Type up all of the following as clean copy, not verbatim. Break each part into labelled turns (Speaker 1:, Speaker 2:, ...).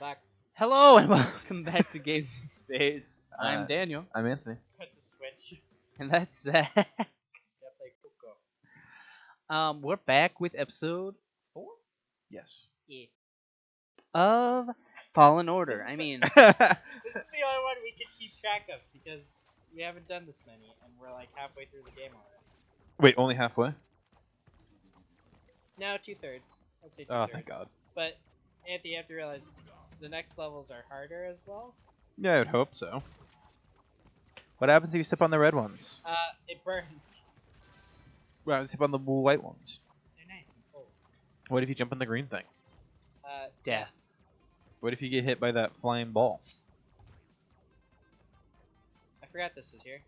Speaker 1: Back.
Speaker 2: Hello and welcome back to Games and Spades. I'm Daniel,
Speaker 3: I'm Anthony.
Speaker 1: That's a switch.
Speaker 2: and that's Zach.
Speaker 1: Yeah, play Coco.
Speaker 2: We're back with episode 4
Speaker 3: Yes.
Speaker 1: Yeah.
Speaker 2: of Fallen Order.
Speaker 1: This is
Speaker 2: I mean,
Speaker 1: This is the only one we can keep track of because we haven't done this many, and we're like halfway through the game already.
Speaker 3: Wait, only halfway?
Speaker 1: No, 2/3. I'd say 2/3.
Speaker 3: Oh, thank God.
Speaker 1: But Anthony, you have to realize the next levels are harder as well.
Speaker 3: Yeah, I would hope so. What happens if you step on the red ones?
Speaker 1: It burns.
Speaker 3: What happens if you step on the white ones?
Speaker 1: They're nice and cold.
Speaker 3: What if you jump on the green thing?
Speaker 2: death.
Speaker 3: What if you get hit by that flying ball?
Speaker 1: I forgot this was here.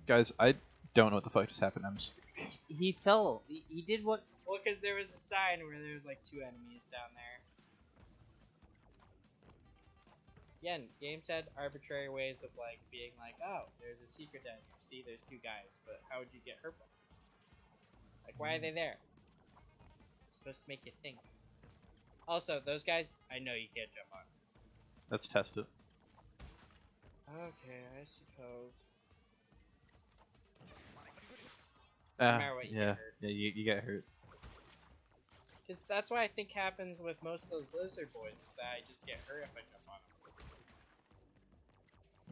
Speaker 3: Guys, I don't know what the fuck just happened. I'm just confused.
Speaker 2: He fell. He did what?
Speaker 1: Well, because there was a sign where there was like 2 enemies down there. Again, games had arbitrary ways of like being like, oh, there's a secret down here. See, there's 2 guys, but how would you get hurt by them? Like, why are they there? It's supposed to make you think. Also, those guys, I know you can't jump on.
Speaker 3: Let's test it.
Speaker 1: Okay, I suppose. No matter what, you get
Speaker 3: yeah,
Speaker 1: hurt.
Speaker 3: yeah, you get hurt.
Speaker 1: Because that's what I think happens with most of those lizard boys, is that I just get hurt if I jump on them.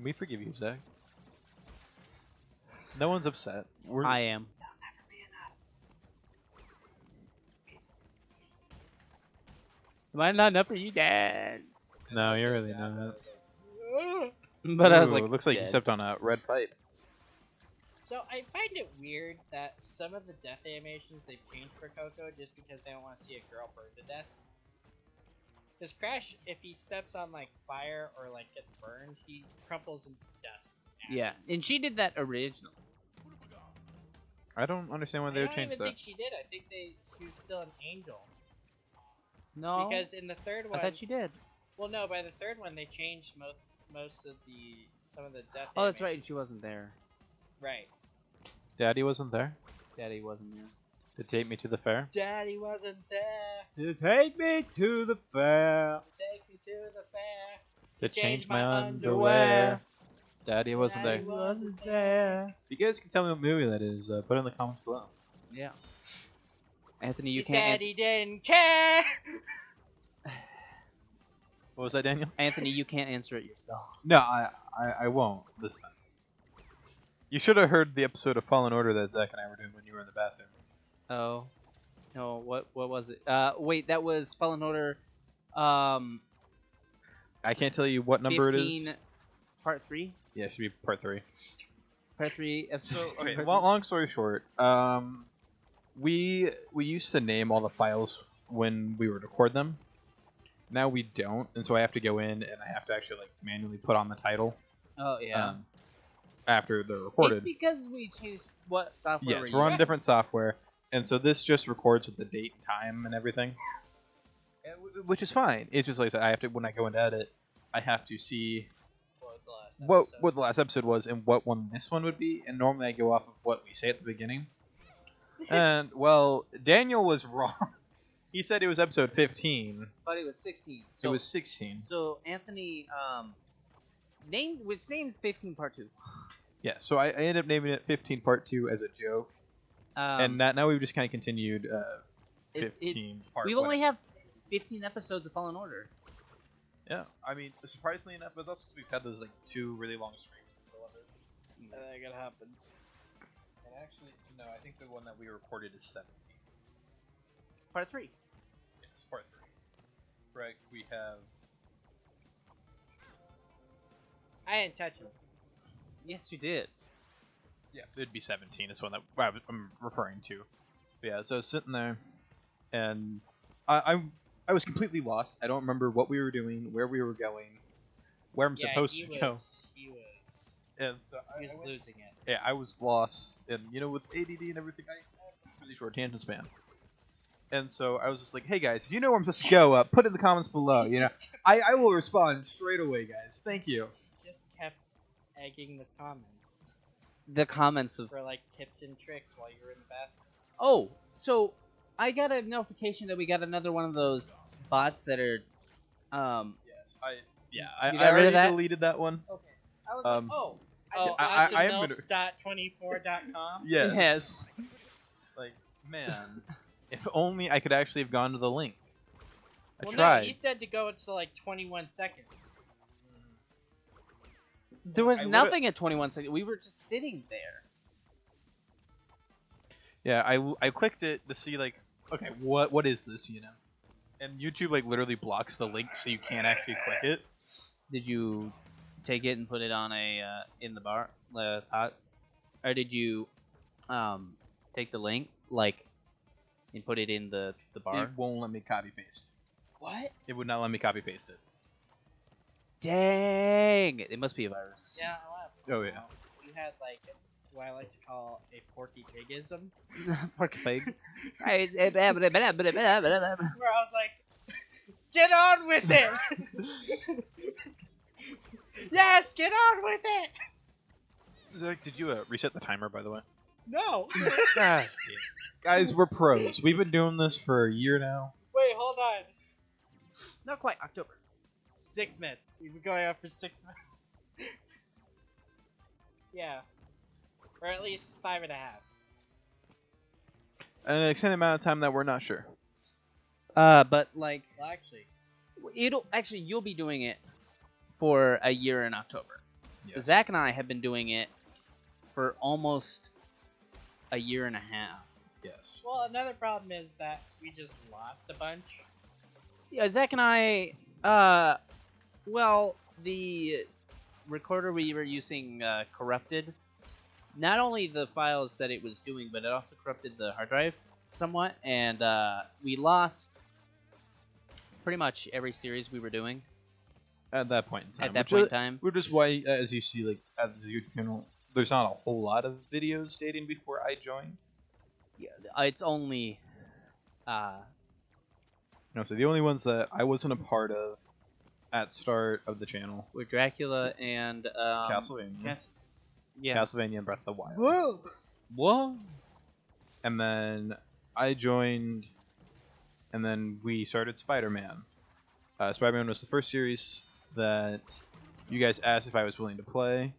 Speaker 3: We forgive you, Zach. No one's upset.
Speaker 2: I am.
Speaker 1: They'll never be enough.
Speaker 2: Am I not enough for you, Dad?
Speaker 3: No, you're really
Speaker 1: Yeah,
Speaker 3: not.
Speaker 2: But I was like,
Speaker 3: Ooh, looks like you
Speaker 2: dead.
Speaker 3: stepped on a red pipe.
Speaker 1: So I find it weird that some of the death animations they've changed for Coco just because they don't want to see a girl burn to death. Because Crash, if he steps on like fire or like gets burned, he crumples into dust.
Speaker 2: Yeah,
Speaker 1: ashes.
Speaker 2: and she did that originally.
Speaker 3: I don't understand why
Speaker 1: I
Speaker 3: they would
Speaker 1: don't
Speaker 3: change
Speaker 1: even
Speaker 3: that.
Speaker 1: think she did. I think she was still an angel.
Speaker 2: No,
Speaker 1: Because in the third
Speaker 2: I
Speaker 1: one,
Speaker 2: thought she did.
Speaker 1: well, no, by the third one they changed most of some of the death.
Speaker 2: Oh, that's right. She
Speaker 1: animations.
Speaker 2: wasn't there.
Speaker 1: Right.
Speaker 3: Daddy wasn't there
Speaker 2: Daddy wasn't there.
Speaker 3: to take me to the fair.
Speaker 1: Daddy wasn't there
Speaker 2: To take me to the fair.
Speaker 1: to take me to the fair.
Speaker 3: To
Speaker 1: change
Speaker 3: change
Speaker 1: my
Speaker 3: my
Speaker 1: underwear.
Speaker 3: underwear. Daddy wasn't
Speaker 1: Daddy
Speaker 3: there.
Speaker 1: wasn't
Speaker 2: there.
Speaker 3: If you guys can tell me what movie that is, put it in the comments below.
Speaker 2: Yeah. Anthony, you
Speaker 1: He
Speaker 2: can't.
Speaker 1: said he didn't care.
Speaker 3: What was that, Daniel?
Speaker 2: Anthony, you can't answer it yourself.
Speaker 3: No, I won't this time. You should have heard the episode of Fallen Order that Zach and I were doing when you were in the bathroom.
Speaker 2: Oh. No, what was it? Wait, that was Fallen Order
Speaker 3: I can't tell you what number
Speaker 2: 15
Speaker 3: it is.
Speaker 2: part 3?
Speaker 3: Yeah, it should be part 3.
Speaker 2: Part 3 episode.
Speaker 3: So, okay, well, long story short, we used to name all the files when we would record them. Now we don't, and so I have to go in and I have to actually like manually put on the title
Speaker 2: Oh yeah.
Speaker 3: after they're recorded.
Speaker 2: It's because we changed what software
Speaker 3: Yes,
Speaker 2: we're
Speaker 3: we're on
Speaker 2: using.
Speaker 3: different software, and so this just records with the date, time, and everything, which is fine. It's just like I said, I have to when I go into edit, I have to see
Speaker 1: What was the last
Speaker 3: what
Speaker 1: episode?
Speaker 3: the last episode was and what one this one would be, and normally I go off of what we say at the beginning. And well, Daniel was wrong. He said it was episode 15.
Speaker 2: But it was 16.
Speaker 3: It
Speaker 2: So,
Speaker 3: was 16.
Speaker 2: So Anthony named 15 part 2.
Speaker 3: Yeah, so I ended up naming it 15 Part 2 as a joke, and now we've just kind of continued 15 Part
Speaker 2: we've
Speaker 3: 1.
Speaker 2: only have 15 episodes of Fallen Order.
Speaker 3: Yeah, I mean, surprisingly enough, but that's because we've had those like 2 really long streams in the middle of it.
Speaker 1: That ain't gonna happen.
Speaker 3: And actually, no, I think the one that we recorded is 17.
Speaker 2: Part 3.
Speaker 3: It's Part 3. Right, we have...
Speaker 1: I didn't touch him.
Speaker 2: Yes, you did.
Speaker 3: Yeah, it'd be 17 is one that I'm referring to. But yeah, so I was sitting there, and I was completely lost. I don't remember what we were doing, where we were going, where I'm supposed to go.
Speaker 1: He was.
Speaker 3: And so
Speaker 1: He was
Speaker 3: I went-
Speaker 1: losing it.
Speaker 3: yeah, I was lost, and you know, with ADD and everything, I have a really short attention span. And so I was just like, hey guys, if you know where I'm supposed to go, put it in the comments below. You know, I will respond straight away, guys. Thank you.
Speaker 1: Just kept egging the comments
Speaker 2: The comments of.
Speaker 1: for like tips and tricks while you were in the bathroom.
Speaker 2: Oh, so I got a notification that we got another one of those bots that are
Speaker 3: Yes, I
Speaker 2: You
Speaker 3: I
Speaker 2: got rid of
Speaker 3: already
Speaker 2: that?
Speaker 3: deleted that one.
Speaker 1: Okay. I was
Speaker 3: Um,
Speaker 1: like, oh,
Speaker 3: I am gonna-
Speaker 1: awesomemilfs.24.com.
Speaker 3: Yes. Like, man, if only I could actually have gone to the link. I
Speaker 1: Well,
Speaker 3: tried.
Speaker 1: no, you said to go to like 21 seconds.
Speaker 2: There was
Speaker 3: I would've-
Speaker 2: nothing at 21 seconds. We were just sitting there.
Speaker 3: Yeah, I clicked it to see like, okay, what is this, you know? And YouTube like literally blocks the link so you can't actually click it.
Speaker 2: Did you take it and put it on a in the bar pot, or did you take the link like and put it in the bar?
Speaker 3: It won't let me copy paste.
Speaker 2: What?
Speaker 3: It would not let me copy paste it.
Speaker 2: Dang! It must be a virus.
Speaker 1: Yeah, a lot.
Speaker 3: Oh, yeah.
Speaker 1: You had like what I like to call a Porky Pigism,
Speaker 2: Porky pig.
Speaker 1: where I was like, "Get on with it! Yes, get on with it!"
Speaker 3: Zach, did you reset the timer, by the way?
Speaker 1: No.
Speaker 3: God, guys, we're pros. We've been doing this for a year now.
Speaker 1: Wait, hold on.
Speaker 2: Not quite October.
Speaker 1: 6 minutes. We've been going on for 6 minutes. Yeah. Or at least 5.5.
Speaker 3: An extended amount of time that we're not sure.
Speaker 2: But like
Speaker 1: Well, actually,
Speaker 2: you'll be doing it for a year in October.
Speaker 3: Yes.
Speaker 2: Zach and I have been doing it for almost a year and a half.
Speaker 3: Yes.
Speaker 1: well, another problem is that we just lost a bunch.
Speaker 2: Yeah, Zach and I, well, the recorder we were using corrupted not only the files that it was doing, but it also corrupted the hard drive somewhat, and we lost pretty much every series we were doing
Speaker 3: At that point in time.
Speaker 2: at that
Speaker 3: which
Speaker 2: point in
Speaker 3: is-
Speaker 2: time.
Speaker 3: Which is why, as you see, like as you can, there's not a whole lot of videos dating before I joined.
Speaker 2: Yeah, it's only,
Speaker 3: No, so the only ones that I wasn't a part of at start of the channel,
Speaker 2: were Dracula and
Speaker 3: Castlevania,
Speaker 2: yeah.
Speaker 3: Castlevania and Breath of the Wild.
Speaker 1: Whoa!
Speaker 2: Whoa.
Speaker 3: And then I joined, and then we started Spider-Man. Spider-Man was the first series that you guys asked if I was willing to play,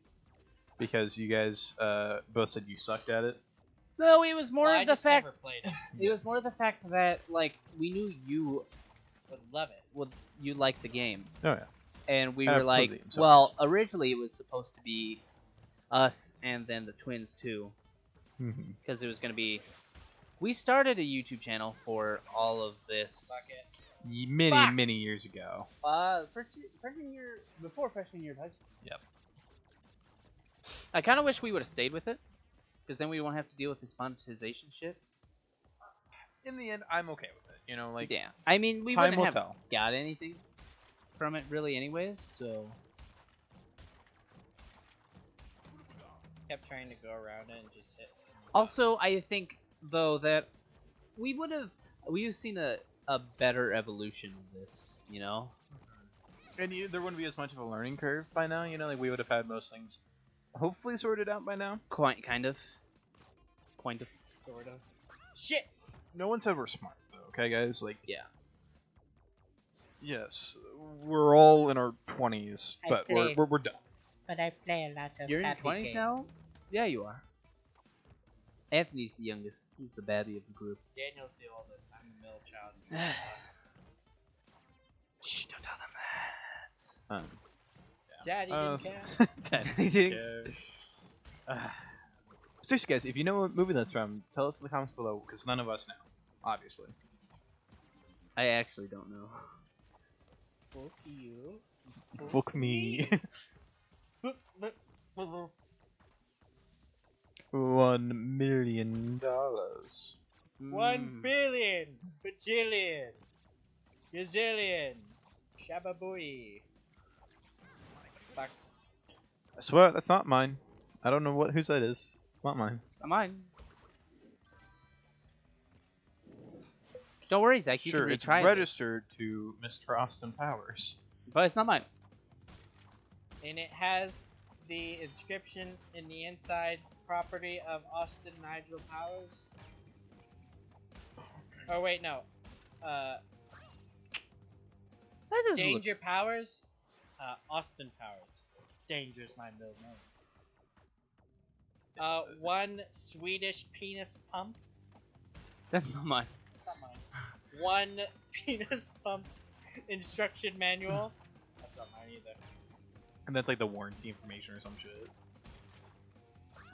Speaker 3: because you guys both said you sucked at it.
Speaker 2: No, it was more
Speaker 1: Well, I
Speaker 2: of the
Speaker 1: just
Speaker 2: fact.
Speaker 1: never played it.
Speaker 2: It was more the fact that like we knew you
Speaker 1: Would love it.
Speaker 2: you liked the game,
Speaker 3: Oh yeah.
Speaker 2: and we
Speaker 3: And
Speaker 2: were
Speaker 3: I've
Speaker 2: like,
Speaker 3: played it, so
Speaker 2: well, originally it was supposed to be us and then the twins too,
Speaker 3: Mhm.
Speaker 2: because it was gonna be. We started a YouTube channel for all of this.
Speaker 1: Fuck it.
Speaker 3: Many,
Speaker 1: Fuck!
Speaker 3: many years ago.
Speaker 2: Freshman year before freshman year of high school.
Speaker 3: Yep.
Speaker 2: I kind of wish we would have stayed with it, because then we won't have to deal with this monetization shit.
Speaker 3: In the end, I'm okay with it. You know, like
Speaker 2: Yeah, I mean we
Speaker 3: time
Speaker 2: wouldn't
Speaker 3: will
Speaker 2: have
Speaker 3: tell.
Speaker 2: got anything from it really, anyways. So
Speaker 1: Kept trying to go around it and just hit.
Speaker 2: also, I think though that we've seen a better evolution of this. You know,
Speaker 3: And there wouldn't be as much of a learning curve by now. You know, like we would have had most things hopefully sorted out by now.
Speaker 2: quite kind of.
Speaker 1: Sort of. Shit!
Speaker 3: No one said we're smart, though. Okay, guys. Like,
Speaker 2: Yeah.
Speaker 3: yes, we're all in our 20s,
Speaker 1: I
Speaker 3: but
Speaker 1: play.
Speaker 3: we're done.
Speaker 1: But I play a lot of
Speaker 2: You're in your
Speaker 1: happy
Speaker 2: 20s
Speaker 1: games.
Speaker 2: now. Yeah, you are. Anthony's the youngest. He's the baddie of the group.
Speaker 1: Daniel's the oldest. I'm the middle child.
Speaker 2: Shh! Don't tell them that.
Speaker 1: Daddy
Speaker 3: Uh,
Speaker 1: didn't care.
Speaker 2: Didn't-
Speaker 3: Seriously, guys, if you know what movie that's from, tell us in the comments below, because none of us know, obviously.
Speaker 2: I actually don't know.
Speaker 1: Fuck you.
Speaker 3: Fuck me. $1 million.
Speaker 1: 1 billion, bajillion, gazillion, shababooey. Fuck.
Speaker 3: I swear that's not mine. I don't know whose that is. It's not mine.
Speaker 2: It's not mine. Don't worry, Zach. You
Speaker 3: Sure,
Speaker 2: can
Speaker 3: it's
Speaker 2: retry it.
Speaker 3: registered to Mr. Austin Powers.
Speaker 2: But it's not mine.
Speaker 1: And it has the inscription in the inside property of Austin Nigel Powers. Oh wait, no.
Speaker 2: That doesn't look...
Speaker 1: Danger Powers? Austin Powers. Danger's my middle name. One Swedish penis pump.
Speaker 2: That's not mine.
Speaker 1: That's not mine. One penis pump instruction manual. That's not mine either.
Speaker 3: And that's like the warranty information or some shit.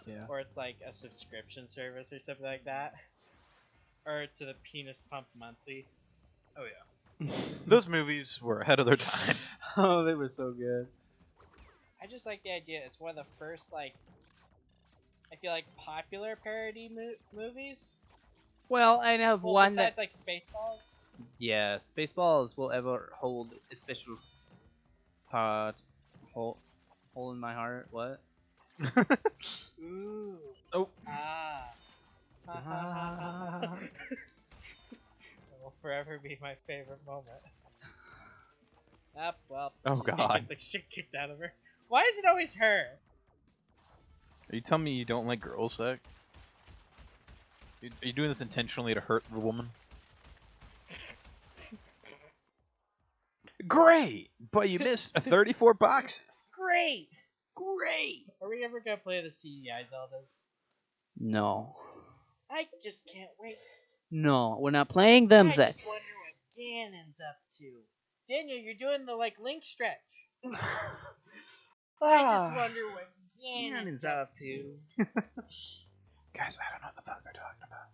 Speaker 3: Yeah.
Speaker 1: Or it's like a subscription service or something like that. Or to the penis pump monthly.
Speaker 3: Oh yeah. Those movies were ahead of their time.
Speaker 2: Oh, they were so good.
Speaker 1: I just like the idea. It's one of the first, like, I feel like popular parody movies.
Speaker 2: Well, I have
Speaker 1: Well,
Speaker 2: one
Speaker 1: besides
Speaker 2: that...
Speaker 1: like Spaceballs.
Speaker 2: Yeah, Spaceballs will ever hold a special part. Hole in my heart. What?
Speaker 1: Ooh.
Speaker 3: Oh.
Speaker 1: Ah. It will forever be my favorite moment. Well.
Speaker 3: Oh,
Speaker 1: she's gonna
Speaker 3: God.
Speaker 1: Get the shit kicked out of her. Why is it always her?
Speaker 3: Are you telling me you don't like girl sex? Are you doing this intentionally to hurt the woman? Great! But you missed 34 boxes.
Speaker 1: Great.
Speaker 2: Great.
Speaker 1: Are we ever gonna play the CDI Zeldas?
Speaker 2: No.
Speaker 1: I just can't wait.
Speaker 2: No, we're not playing them,
Speaker 1: I
Speaker 2: Zach.
Speaker 1: just wonder what Ganon's up to. Daniel, you're doing the like Link stretch. I just wonder what Ganon's up to.
Speaker 3: Guys, I don't know what the fuck they're talking about.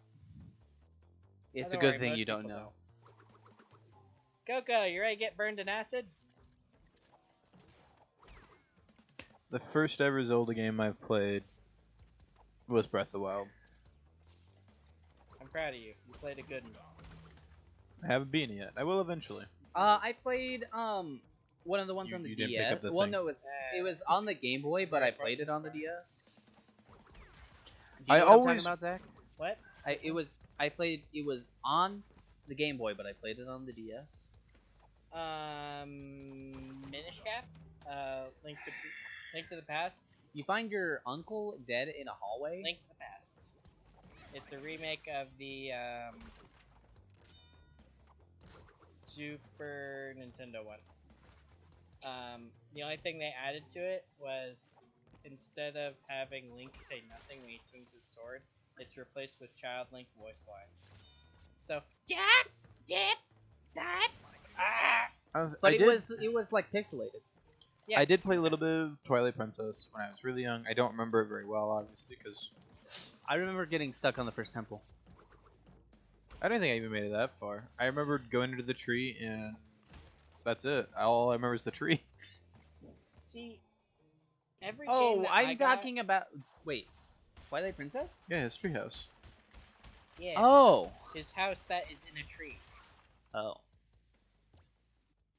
Speaker 2: It's
Speaker 1: Oh,
Speaker 2: a
Speaker 1: don't
Speaker 2: good
Speaker 1: worry,
Speaker 2: thing
Speaker 1: most
Speaker 2: you don't
Speaker 1: people
Speaker 2: know.
Speaker 1: Coco, you ready to get burned in acid?
Speaker 3: The first ever Zelda game I've played was Breath of the Wild.
Speaker 1: I'm proud of you. You played a good one.
Speaker 3: I haven't beaten it yet. I will eventually.
Speaker 2: I played one of the ones on the
Speaker 3: You didn't pick
Speaker 2: DS.
Speaker 3: up the
Speaker 2: Well,
Speaker 3: thing.
Speaker 2: no, it was on the Game Boy, but I played it on the DS. Do you
Speaker 3: I
Speaker 2: know what I'm
Speaker 3: always-
Speaker 2: talking about, Zach?
Speaker 1: What?
Speaker 2: It was on the Game Boy, but I played it on the DS.
Speaker 1: Minish Cap? Link to the Past?
Speaker 2: You find your uncle dead in a hallway.
Speaker 1: Link to the Past. It's a remake of the Super Nintendo one. The only thing they added to it was instead of having Link say nothing when he swings his sword, it's replaced with Child Link voice lines. So,
Speaker 2: But it was like pixelated.
Speaker 1: Yeah.
Speaker 3: I did play a little bit of Twilight Princess when I was really young. I don't remember it very well, obviously, because
Speaker 2: I remember getting stuck on the first temple.
Speaker 3: I don't think I even made it that far. I remember going into the tree, and that's it. All I remember is the tree.
Speaker 1: see, every game
Speaker 2: Oh,
Speaker 1: that
Speaker 2: I'm
Speaker 1: I got,
Speaker 2: talking about. Wait, Twilight Princess?
Speaker 3: Yeah, his treehouse.
Speaker 1: yeah,
Speaker 2: Oh.
Speaker 1: his house that is in a tree.
Speaker 2: Oh.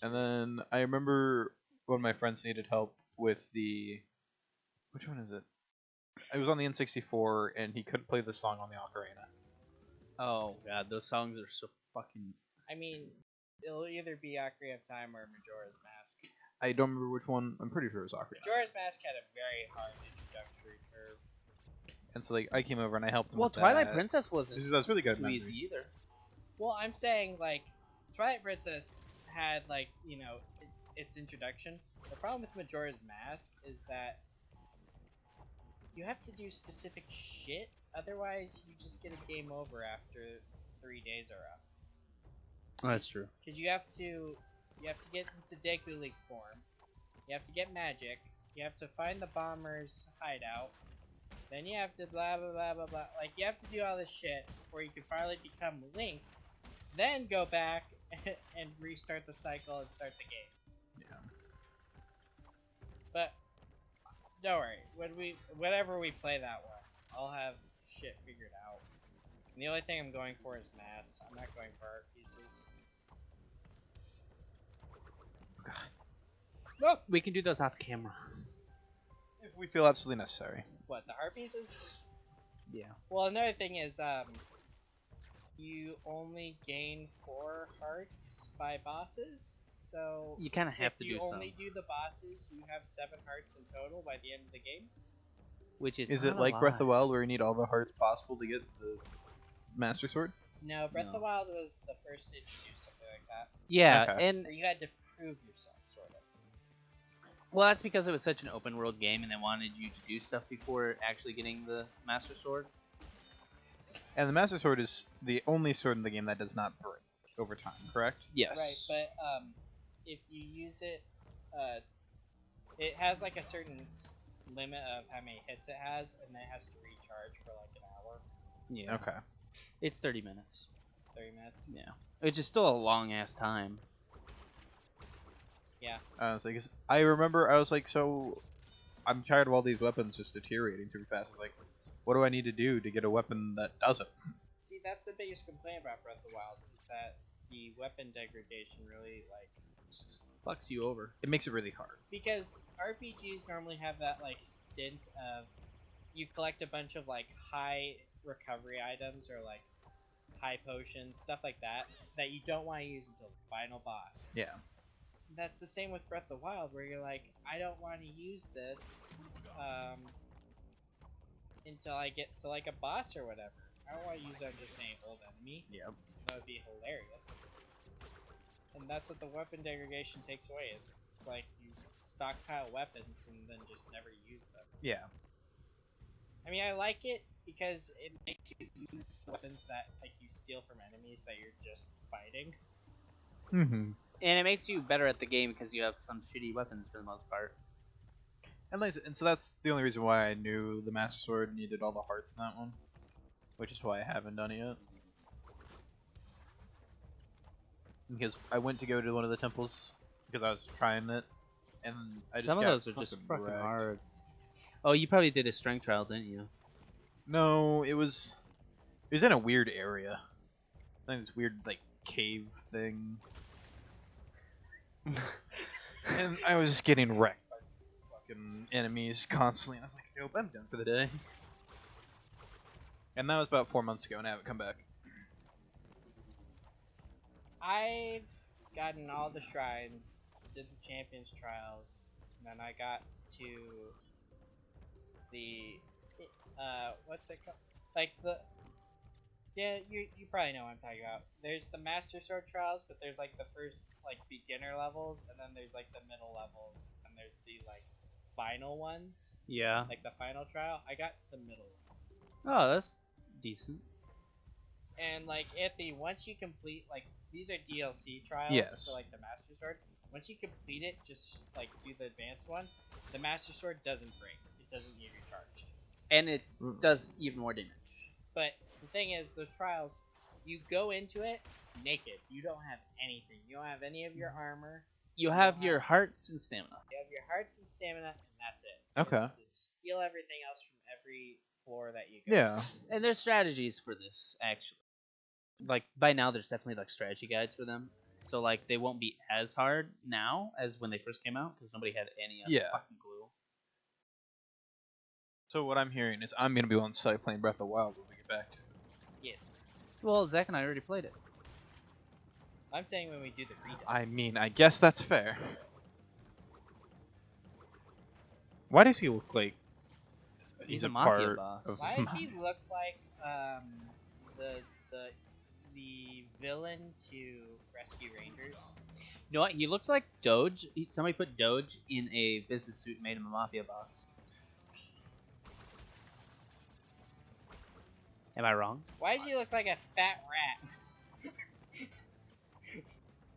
Speaker 3: And then I remember when my friends needed help with the... Which one is it? It was on the N64, and he couldn't play the song on the ocarina.
Speaker 2: Oh god, those songs are so fucking.
Speaker 1: I mean, it'll either be Ocarina of Time or Majora's Mask.
Speaker 3: I don't remember which one. I'm pretty sure it was ocarina.
Speaker 1: Majora's Mask had a very hard introductory curve.
Speaker 3: And so like I came over and I helped him
Speaker 2: Well,
Speaker 3: with
Speaker 2: Twilight
Speaker 3: that.
Speaker 2: Princess wasn't
Speaker 3: That's really good
Speaker 2: too
Speaker 3: memory.
Speaker 2: easy either.
Speaker 1: Well, I'm saying, like, Twilight Princess had, like, you know, its introduction. The problem with Majora's Mask is that you have to do specific shit, otherwise you just get a game over after 3 days are up.
Speaker 2: That's true.
Speaker 1: Because you have to get into Deku League form, you have to get magic, you have to find the bomber's hideout, then you have to blah blah blah blah blah. Like, you have to do all this shit before you can finally become Link, then go back and restart the cycle and start the game.
Speaker 3: Yeah.
Speaker 1: But don't worry, whenever we play that one, I'll have shit figured out. And the only thing I'm going for is mass. I'm not going for art pieces.
Speaker 2: Well, we can do those off camera.
Speaker 3: If we feel absolutely necessary.
Speaker 1: What, the heart pieces?
Speaker 2: Yeah.
Speaker 1: Well, another thing is, you only gain 4 hearts by bosses, so
Speaker 2: You kind of have
Speaker 1: if
Speaker 2: to
Speaker 1: you
Speaker 2: do
Speaker 1: only
Speaker 2: some.
Speaker 1: do the bosses, you have 7 hearts in total by the end of the game.
Speaker 2: Which is
Speaker 3: Is
Speaker 2: not
Speaker 3: it
Speaker 2: a
Speaker 3: like Breath of the
Speaker 2: lot.
Speaker 3: Wild where you need all the hearts possible to get the Master Sword?
Speaker 1: No, Breath of
Speaker 2: No.
Speaker 1: the Wild was the first to introduce something like that.
Speaker 2: Yeah,
Speaker 3: Okay.
Speaker 2: and
Speaker 1: Where you had to prove yourself, sort of.
Speaker 2: Well, that's because it was such an open world game, and they wanted you to do stuff before actually getting the Master Sword.
Speaker 3: And the Master Sword is the only sword in the game that does not break over time, correct?
Speaker 2: Yes.
Speaker 1: Right, but if you use it, it has like a certain limit of how many hits it has, and then it has to recharge for like an hour,
Speaker 2: Yeah.
Speaker 3: Okay.
Speaker 2: It's 30 minutes.
Speaker 1: 30 minutes.
Speaker 2: Yeah. Which is still a long ass time.
Speaker 1: Yeah.
Speaker 3: So I guess I remember I was like, so I'm tired of all these weapons just deteriorating too fast. I was like, what do I need to do to get a weapon that doesn't?
Speaker 1: See, that's the biggest complaint about Breath of the Wild is that the weapon degradation really like
Speaker 2: Fucks you over.
Speaker 3: It makes it really hard.
Speaker 1: because RPGs normally have that like stint of you collect a bunch of like high recovery items or like high potions, stuff like that you don't want to use until the final boss.
Speaker 3: Yeah.
Speaker 1: That's the same with Breath of the Wild, where you're like, I don't want to use this until I get to like a boss or whatever. I don't want to use it on just any old enemy.
Speaker 3: Yep.
Speaker 1: That would be hilarious. And that's what the weapon degradation takes away. Is it's like you stockpile weapons and then just never use them.
Speaker 3: Yeah.
Speaker 1: I mean, I like it because it makes you use weapons that like you steal from enemies that you're just fighting.
Speaker 3: Mm-hmm.
Speaker 2: And it makes you better at the game because you have some shitty weapons for the most part.
Speaker 3: And so that's the only reason why I knew the Master Sword needed all the hearts in that one, which is why I haven't done it yet. Because I went to go to one of the temples because I was trying it, and I just
Speaker 2: Some of
Speaker 3: got
Speaker 2: those are just fucking
Speaker 3: wrecked.
Speaker 2: hard. Oh, you probably did a strength trial, didn't you?
Speaker 3: No, it was in a weird area. I think this weird like cave thing, and I was just getting wrecked by fucking enemies constantly. And I was like, nope, I'm done for the day. And that was about 4 months ago, and I haven't come back.
Speaker 1: I've gotten all the shrines, did the champions trials, and then I got to the what's it called? Like you probably know what I'm talking about. There's the Master Sword trials, but there's like the first like beginner levels, and then there's like the middle levels, and there's the like final ones,
Speaker 2: Yeah.
Speaker 1: like the final trial. I got to the middle one.
Speaker 2: Oh, that's decent.
Speaker 1: And like once you complete like these are DLC trials
Speaker 3: Yes.
Speaker 1: for like the Master Sword. Once you complete it, just like do the advanced one. The Master Sword doesn't break. It doesn't get recharged.
Speaker 2: And it does even more damage.
Speaker 1: But the thing is, those trials, you go into it naked. You don't have anything. You don't have any of your armor.
Speaker 2: You have your hearts and stamina.
Speaker 1: You have your hearts and stamina, and that's it.
Speaker 3: Okay.
Speaker 1: You just steal everything else from every floor that you go.
Speaker 3: Yeah.
Speaker 2: And there's strategies for this, actually. Like, by now, there's definitely, like, strategy guides for them. So, like, they won't be as hard now as when they first came out, because nobody had any fucking clue.
Speaker 3: So what I'm hearing is I'm gonna be on site playing Breath of the Wild when we get back to it.
Speaker 1: Yes.
Speaker 2: Well, Zach and I already played it.
Speaker 1: I'm saying when we do the redux.
Speaker 3: I mean, I guess that's fair. Why does he look like
Speaker 2: He's a mafia
Speaker 3: part
Speaker 2: boss.
Speaker 3: of
Speaker 1: Why does he look like the villain to Rescue Rangers?
Speaker 2: You know what? He looks like Doge. Somebody put Doge in a business suit and made him a mafia boss. Am I wrong?
Speaker 1: Why does he look like a fat rat?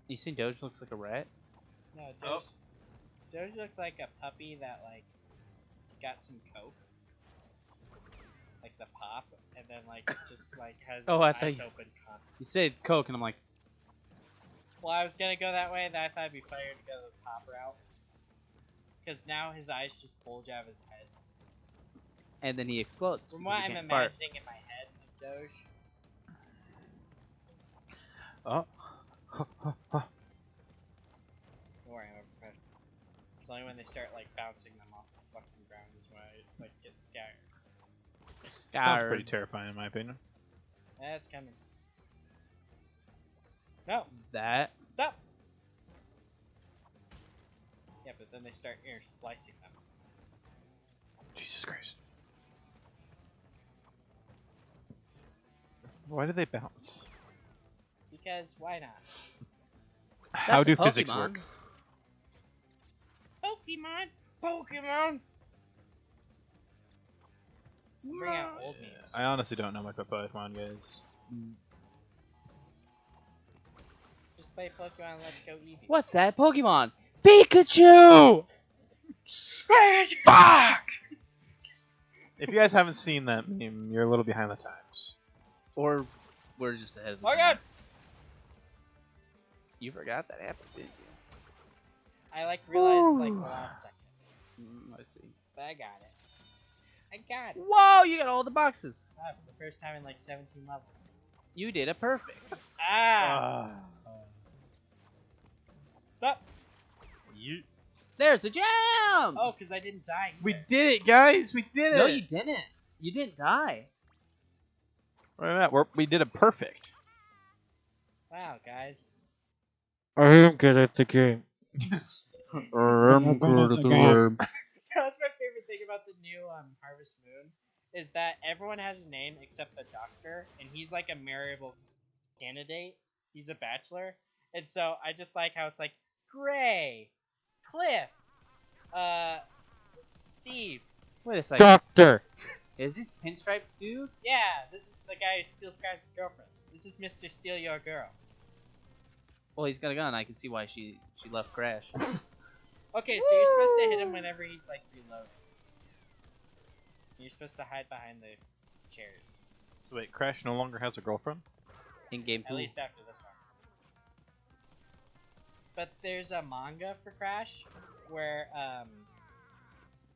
Speaker 2: You think Doge looks like a rat?
Speaker 1: No, Doge looks like a puppy that like got some coke, like the pop, and then like just like has his
Speaker 2: I
Speaker 1: eyes
Speaker 2: thought
Speaker 1: open constantly.
Speaker 2: You said Coke, and I'm like,
Speaker 1: Well, I was gonna go that way, then I thought it'd be funnier to go the pop route, because now his eyes just bulge out of his head.
Speaker 2: and then he explodes.
Speaker 1: From
Speaker 2: because
Speaker 1: what
Speaker 2: he
Speaker 1: I'm
Speaker 2: can't fart.
Speaker 1: imagining in my head of Doge.
Speaker 3: Oh.
Speaker 1: Don't worry, I'm a professional. It's only when they start like bouncing them off the fucking ground is when I like get scared.
Speaker 3: Sounds pretty terrifying in my opinion.
Speaker 1: That's coming. No,
Speaker 2: That.
Speaker 1: stop. Yeah, but then they start ear splicing them.
Speaker 3: Jesus Christ. Why do they bounce?
Speaker 1: Because why not?
Speaker 3: How
Speaker 2: That's a
Speaker 3: do physics
Speaker 2: Pokemon.
Speaker 3: work?
Speaker 1: Pokemon? Pokemon! Bring out old memes.
Speaker 3: I honestly don't know much about Pokemon, guys.
Speaker 1: Just play Pokemon Let's Go Eevee.
Speaker 2: What's that Pokemon? Pikachu!
Speaker 3: Fuck! If you guys haven't seen that meme, you're a little behind the times.
Speaker 2: Or we're just ahead of the
Speaker 1: Oh
Speaker 2: time.
Speaker 1: god!
Speaker 2: You forgot that happened, didn't you?
Speaker 1: I like realized like the last second.
Speaker 2: I see.
Speaker 1: But I got it. I got it.
Speaker 2: Whoa, you got all the boxes.
Speaker 1: Wow, for the first time in like 17 levels.
Speaker 2: You did it perfect.
Speaker 1: Ah! What's up?
Speaker 2: There's a gem!
Speaker 1: Oh, because I didn't die.
Speaker 3: We
Speaker 1: either.
Speaker 3: did it, guys! We did it!
Speaker 2: No, you didn't. You didn't die.
Speaker 3: Where am I at? We did it perfect.
Speaker 1: Wow, guys.
Speaker 4: I am good at the game. I'm good at the game.
Speaker 1: That's my favorite thing about the new Harvest Moon is that everyone has a name except the doctor, and he's like a marriable candidate. He's a bachelor, and so I just like how it's like Gray, Cliff, Steve.
Speaker 2: Wait a second.
Speaker 4: Doctor!
Speaker 2: Is this Pinstripe dude?
Speaker 1: Yeah, this is the guy who steals Crash's girlfriend. This is Mr. Steal Your Girl.
Speaker 2: Well, he's got a gun. I can see why she left Crash.
Speaker 1: Okay, so you're supposed to hit him whenever he's like reloading. You're supposed to hide behind the chairs.
Speaker 3: So wait, Crash no longer has a girlfriend?
Speaker 2: In game
Speaker 1: At
Speaker 2: 2.
Speaker 1: least after this one. But there's a manga for Crash where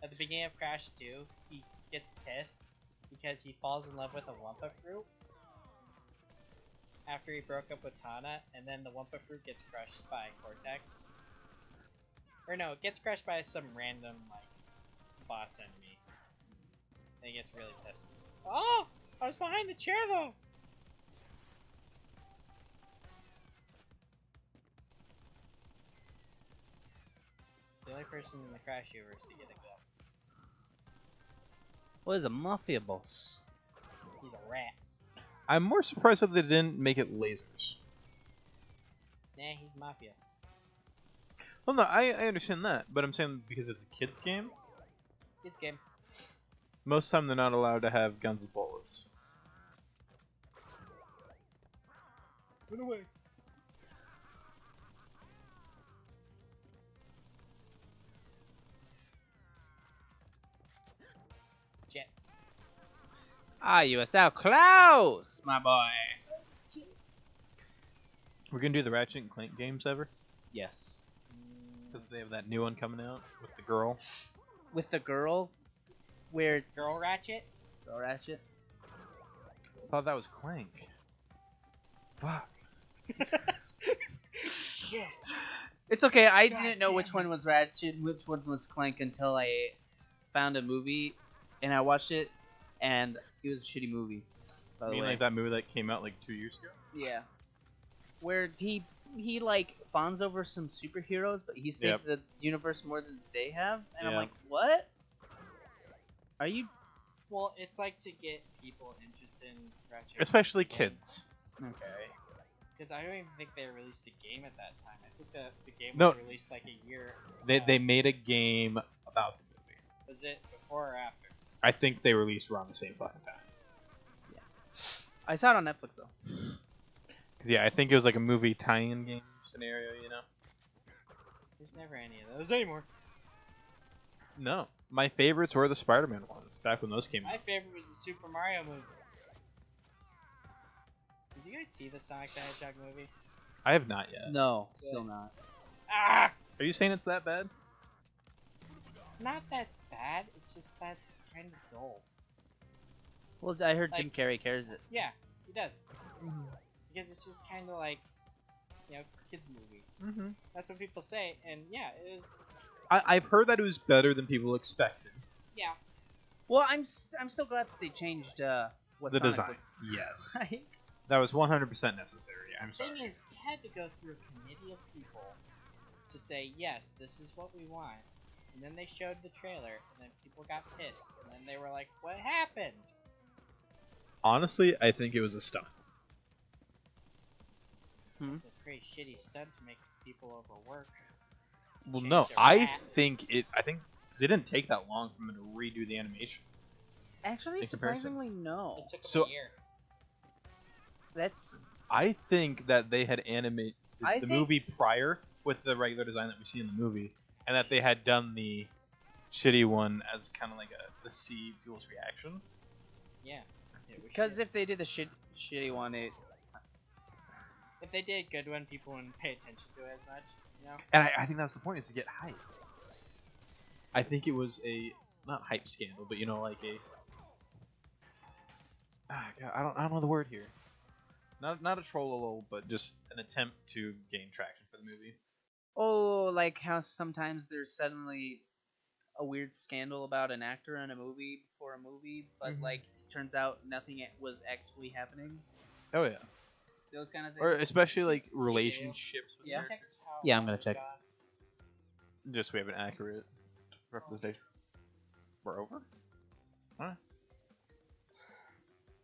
Speaker 1: at the beginning of Crash 2, he gets pissed because he falls in love with a Wumpa fruit after he broke up with Tana, and then the Wumpa fruit gets crushed by Cortex. Or no, it gets crushed by some random like boss enemy. And he gets really pissed. Oh! I was behind the chair though! The only person in the Crash universe to get a gun.
Speaker 2: Well, he's a mafia boss.
Speaker 1: He's a rat.
Speaker 3: I'm more surprised that they didn't make it lasers.
Speaker 1: Nah, he's mafia.
Speaker 3: Well, no, I understand that, but I'm saying because it's a kid's game,
Speaker 1: Kids game.
Speaker 3: most of the time they're not allowed to have guns with bullets.
Speaker 1: Run away. Jet.
Speaker 2: Ah, you are so close, my boy.
Speaker 3: We're gonna do the Ratchet and Clank games ever?
Speaker 2: Yes.
Speaker 3: Because they have that new one coming out with the girl.
Speaker 2: With the girl, where
Speaker 1: Girl Ratchet.
Speaker 2: Girl Ratchet.
Speaker 3: I thought that was Clank. Fuck.
Speaker 1: Shit.
Speaker 2: It's okay. I
Speaker 1: God
Speaker 2: didn't know
Speaker 1: damn
Speaker 2: which
Speaker 1: it.
Speaker 2: one was Ratchet and which one was Clank until I found a movie and I watched it, and it was a shitty movie. By
Speaker 3: I
Speaker 2: the
Speaker 3: mean,
Speaker 2: way.
Speaker 3: like that movie that came out like 2 years ago?
Speaker 2: Yeah. Where he like fawns over some superheroes, but he saved the universe more than they have, and I'm
Speaker 3: Yeah.
Speaker 2: like, what? Are you
Speaker 1: Well, it's like to get people interested in Ratchet.
Speaker 3: Especially kids.
Speaker 2: okay?
Speaker 1: Because I don't even think they released a game at that time. I think the game
Speaker 3: No.
Speaker 1: was released like a year.
Speaker 3: They made a game about the movie.
Speaker 1: Was it before or after?
Speaker 3: I think they released around the same fucking time.
Speaker 2: I saw it on Netflix though.
Speaker 3: Cause yeah, I think it was like a movie tie-in game scenario, you know?
Speaker 1: There's never any of those anymore.
Speaker 3: No. My favorites were the Spider-Man ones, back when those came
Speaker 1: My
Speaker 3: out.
Speaker 1: favorite was the Super Mario movie. Did you guys see the Sonic the Hedgehog movie?
Speaker 3: I have not yet.
Speaker 2: No, still not.
Speaker 1: Ah!
Speaker 3: Are you saying it's that bad?
Speaker 1: Not that's bad, it's just that kind of dull.
Speaker 2: Well, I heard Jim
Speaker 1: Like-
Speaker 2: Carrey cares it.
Speaker 1: Yeah, he does. Because it's just kind of like, you know, kids movie.
Speaker 3: Mm-hmm.
Speaker 1: That's what people say, and yeah, it is.
Speaker 3: I've heard that it was better than people expected.
Speaker 1: Yeah.
Speaker 2: Well, I'm still glad that they changed what
Speaker 3: The
Speaker 2: Sonic
Speaker 3: design.
Speaker 2: looks
Speaker 3: Yes.
Speaker 2: like.
Speaker 3: That was 100% necessary. I'm
Speaker 1: The thing
Speaker 3: sorry.
Speaker 1: is, you had to go through a committee of people to say, yes, this is what we want. And then they showed the trailer, and then people got pissed, and then they were like, what happened?
Speaker 3: Honestly, I think it was a stunt.
Speaker 2: Hmm?
Speaker 1: It's a pretty shitty stunt to make people overwork.
Speaker 3: Well,
Speaker 1: Change
Speaker 3: no,
Speaker 1: their
Speaker 3: I
Speaker 1: rat.
Speaker 3: think because it didn't take that long for them to redo the animation.
Speaker 2: Actually,
Speaker 3: In comparison.
Speaker 2: surprisingly, no.
Speaker 1: It took them
Speaker 3: So-
Speaker 1: a year.
Speaker 2: That's
Speaker 3: I think that they had animated
Speaker 2: I
Speaker 3: the
Speaker 2: think-
Speaker 3: movie prior with the regular design that we see in the movie, and that they had done the shitty one as kind of like the see people's reaction.
Speaker 1: Yeah. It was
Speaker 2: because
Speaker 1: shit.
Speaker 2: if they did the shitty one, it
Speaker 1: If they did a good one, people wouldn't pay attention to it as much. You know.
Speaker 3: And I think that's the point, is to get hype. I think it was not hype scandal, but like a God, I don't know the word here. Not a trollolo, but just an attempt to gain traction for the movie.
Speaker 2: like how sometimes there's suddenly a weird scandal about an actor in a movie before a movie, but
Speaker 3: Mhm.
Speaker 2: like turns out nothing was actually happening.
Speaker 3: Oh yeah.
Speaker 2: Those kind of things.
Speaker 3: Or especially like relationships with
Speaker 2: Yeah.
Speaker 1: Check how
Speaker 2: Yeah, I'm
Speaker 1: long
Speaker 2: gonna
Speaker 1: it's
Speaker 2: check.
Speaker 1: gone.
Speaker 3: Just we have an accurate representation. We're over?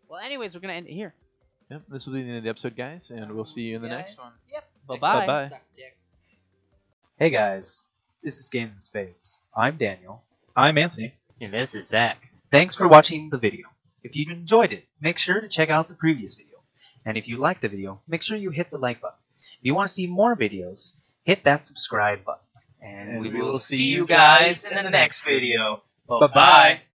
Speaker 2: Well, anyways, we're gonna end it here.
Speaker 3: Yep, this will be the end of the episode, guys, and we'll see you in the
Speaker 2: Guys.
Speaker 3: next one.
Speaker 2: Yep.
Speaker 1: Next
Speaker 2: Bye-bye.
Speaker 1: time,
Speaker 3: Bye-bye.
Speaker 1: suck dick.
Speaker 5: Hey guys, this is Games and Spades. I'm Daniel.
Speaker 3: I'm Anthony.
Speaker 5: And this is Zach. Thanks for watching the video. If you enjoyed it, make sure to check out the previous video. And if you liked the video, make sure you hit the like button. If you want to see more videos, hit that subscribe button. And we will see you guys in the next video. Bye-bye.